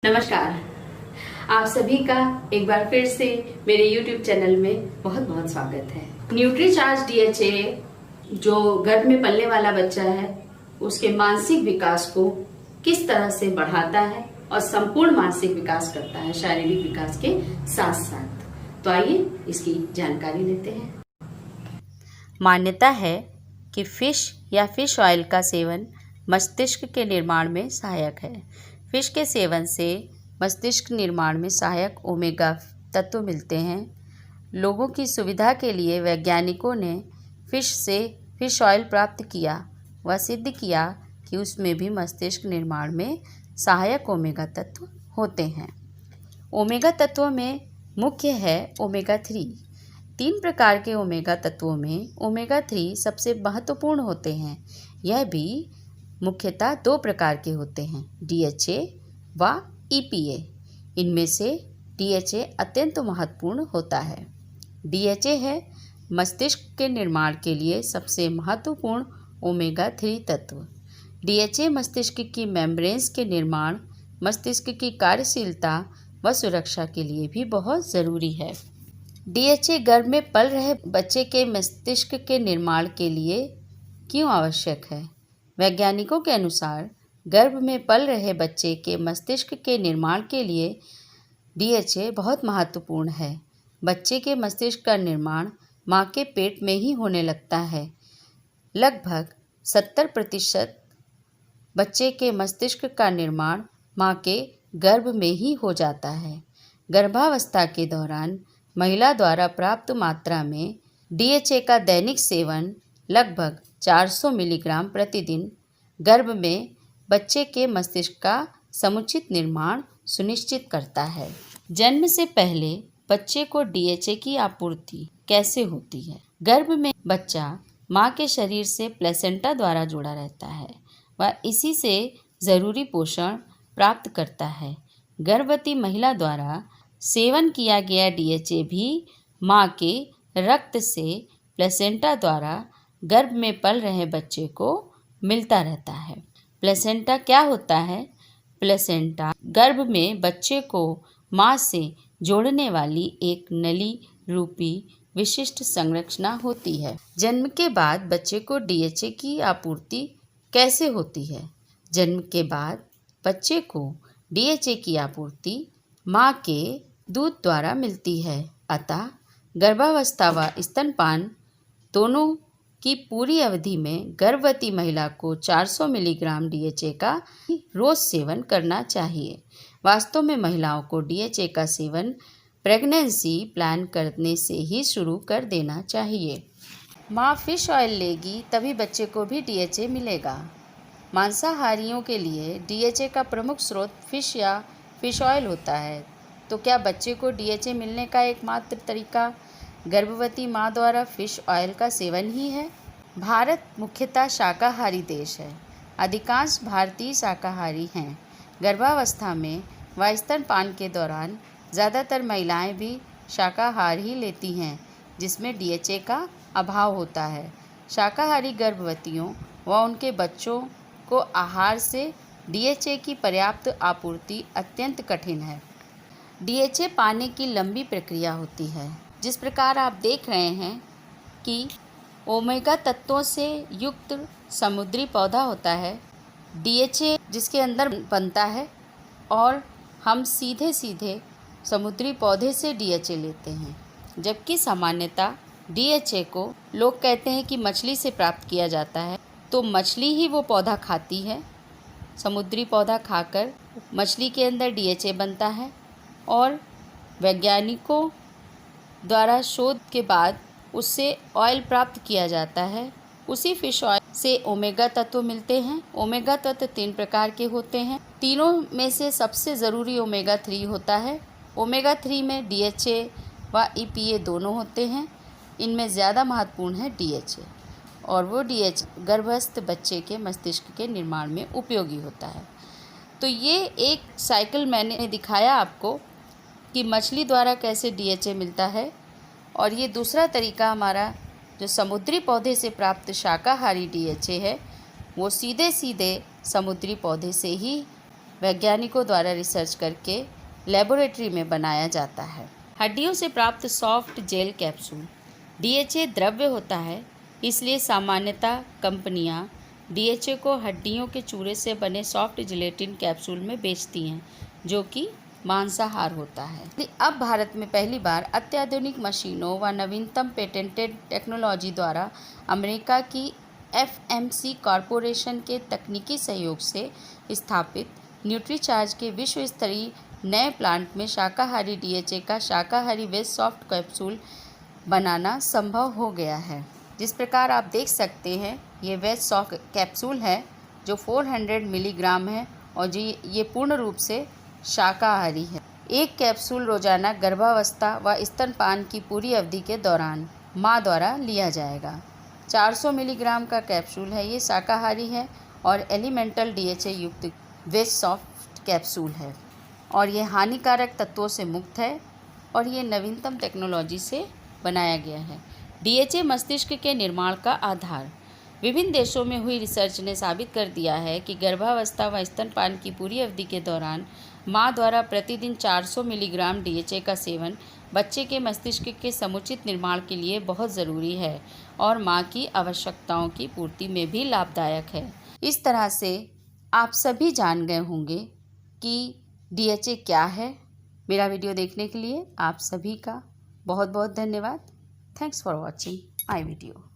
नमस्कार। आप सभी का एक बार फिर से मेरे YouTube चैनल में बहुत बहुत स्वागत है। न्यूट्रीचार्ज DHA जो गर्भ में पलने वाला बच्चा है उसके मानसिक विकास को किस तरह से बढ़ाता है और संपूर्ण मानसिक विकास करता है शारीरिक विकास के साथ साथ। तो आइए इसकी जानकारी लेते हैं। मान्यता है कि फिश या फिश ऑयल का सेवन मस्तिष्क के निर्माण में सहायक है। फिश के सेवन से मस्तिष्क निर्माण में सहायक ओमेगा तत्व मिलते हैं। लोगों की सुविधा के लिए वैज्ञानिकों ने फिश से फिश ऑयल प्राप्त किया व सिद्ध किया कि उसमें भी मस्तिष्क निर्माण में सहायक ओमेगा तत्व होते हैं। ओमेगा तत्वों में मुख्य है ओमेगा 3। 3 प्रकार के ओमेगा तत्वों में ओमेगा 3 सबसे महत्वपूर्ण होते हैं। यह भी मुख्यतः 2 प्रकार के होते हैं, DHA व EPA। इनमें से DHA अत्यंत महत्वपूर्ण होता है। DHA है मस्तिष्क के निर्माण के लिए सबसे महत्वपूर्ण ओमेगा 3 तत्व। DHA मस्तिष्क की मेम्ब्रेन्स के निर्माण, मस्तिष्क की कार्यशीलता व सुरक्षा के लिए भी बहुत ज़रूरी है। DHA गर्भ में पल रहे बच्चे के मस्तिष्क के निर्माण के लिए क्यों आवश्यक है? वैज्ञानिकों के अनुसार गर्भ में पल रहे बच्चे के मस्तिष्क के निर्माण के लिए DHA बहुत महत्वपूर्ण है। बच्चे के मस्तिष्क का निर्माण माँ के पेट में ही होने लगता है। लगभग 70% बच्चे के मस्तिष्क का निर्माण माँ के गर्भ में ही हो जाता है। गर्भावस्था के दौरान महिला द्वारा प्राप्त मात्रा में DHA का दैनिक सेवन लगभग 400 मिलीग्राम प्रतिदिन गर्भ में बच्चे के मस्तिष्क का समुचित निर्माण सुनिश्चित करता है। जन्म से पहले बच्चे को DHA की आपूर्ति कैसे होती है? गर्भ में बच्चा माँ के शरीर से प्लेसेंटा द्वारा जुड़ा रहता है व इसी से ज़रूरी पोषण प्राप्त करता है। गर्भवती महिला द्वारा सेवन किया गया DHA भी माँ के रक्त से प्लेसेंटा द्वारा गर्भ में पल रहे बच्चे को मिलता रहता है। प्लेसेंटा क्या होता है? प्लेसेंटा गर्भ में बच्चे को माँ से जोड़ने वाली एक नली रूपी विशिष्ट संरचना होती है। जन्म के बाद बच्चे को DHA की आपूर्ति कैसे होती है? जन्म के बाद बच्चे को DHA की आपूर्ति माँ के दूध द्वारा मिलती है। अतः गर्भावस्था व स्तनपान दोनों की पूरी अवधि में गर्भवती महिला को 400 मिलीग्राम DHA का रोज सेवन करना चाहिए। वास्तव में महिलाओं को DHA का सेवन प्रेगनेंसी प्लान करने से ही शुरू कर देना चाहिए। माँ फिश ऑयल लेगी तभी बच्चे को भी DHA मिलेगा। मांसाहारियों के लिए DHA का प्रमुख स्रोत फिश या फिश ऑयल होता है। तो क्या बच्चे को DHA मिलने का एकमात्र तरीका गर्भवती माँ द्वारा फिश ऑयल का सेवन ही है? भारत मुख्यतः शाकाहारी देश है। अधिकांश भारतीय शाकाहारी हैं। गर्भावस्था में व स्तनपान के दौरान ज़्यादातर महिलाएं भी शाकाहार ही लेती हैं, जिसमें DHA का अभाव होता है। शाकाहारी गर्भवतियों व उनके बच्चों को आहार से DHA की पर्याप्त आपूर्ति अत्यंत कठिन है। DHA पाने की लंबी प्रक्रिया होती है। जिस प्रकार आप देख रहे हैं कि ओमेगा तत्वों से युक्त समुद्री पौधा होता है, DHA जिसके अंदर बनता है और हम सीधे सीधे समुद्री पौधे से DHA लेते हैं। जबकि सामान्यतः DHA को लोग कहते हैं कि मछली से प्राप्त किया जाता है, तो मछली ही वो पौधा खाती है। समुद्री पौधा खाकर मछली के अंदर DHA बनता है और वैज्ञानिकों द्वारा शोध के बाद उससे ऑयल प्राप्त किया जाता है। उसी फिश ऑयल से ओमेगा तत्व मिलते हैं। ओमेगा तत्व 3 प्रकार के होते हैं। तीनों में से सबसे ज़रूरी ओमेगा 3 होता है। ओमेगा 3 में DHA व EPA दोनों होते हैं। इनमें ज़्यादा महत्वपूर्ण है DHA और वो DHA गर्भस्थ बच्चे के मस्तिष्क के निर्माण में उपयोगी होता है। तो ये एक साइकिल मैंने दिखाया आपको कि मछली द्वारा कैसे DHA मिलता है, और ये दूसरा तरीका हमारा जो समुद्री पौधे से प्राप्त शाकाहारी DHA है, वो सीधे सीधे समुद्री पौधे से ही वैज्ञानिकों द्वारा रिसर्च करके लेबोरेटरी में बनाया जाता है। हड्डियों से प्राप्त सॉफ्ट जेल कैप्सूल। डीएचए द्रव्य होता है, इसलिए सामान्यतः कंपनियां डीएचए को हड्डियों के चूरे से बने सॉफ्ट जिलेटिन कैप्सूल में बेचती हैं, जो कि मांसाहार होता है। अब भारत में पहली बार अत्याधुनिक मशीनों व नवीनतम पेटेंटेड टेक्नोलॉजी द्वारा अमेरिका की एफएमसी कॉरपोरेशन के तकनीकी सहयोग से स्थापित न्यूट्रीचार्ज के विश्व स्तरीय नए प्लांट में शाकाहारी डीएचए का शाकाहारी वेज सॉफ्ट कैप्सूल बनाना संभव हो गया है। जिस प्रकार आप देख सकते हैं, ये वेज सॉफ्ट कैप्सूल है जो 400 मिलीग्राम है और ये पूर्ण रूप से शाकाहारी है। एक कैप्सूल रोजाना गर्भावस्था व स्तनपान की पूरी अवधि के दौरान माँ द्वारा लिया जाएगा। 400 मिलीग्राम का कैप्सूल है, ये शाकाहारी है और एलिमेंटल डीएचए युक्त वेज सॉफ्ट कैप्सूल है और ये हानिकारक तत्वों से मुक्त है और ये नवीनतम टेक्नोलॉजी से बनाया गया है। डीएचए मस्तिष्क के निर्माण का आधार। विभिन्न देशों में हुई रिसर्च ने साबित कर दिया है कि गर्भावस्था व स्तनपान की पूरी अवधि के दौरान माँ द्वारा प्रतिदिन 400 मिलीग्राम डीएचए का सेवन बच्चे के मस्तिष्क के समुचित निर्माण के लिए बहुत ज़रूरी है और माँ की आवश्यकताओं की पूर्ति में भी लाभदायक है। इस तरह से आप सभी जान गए होंगे कि डीएचए क्या है। मेरा वीडियो देखने के लिए आप सभी का बहुत बहुत धन्यवाद। Thanks for watching my video.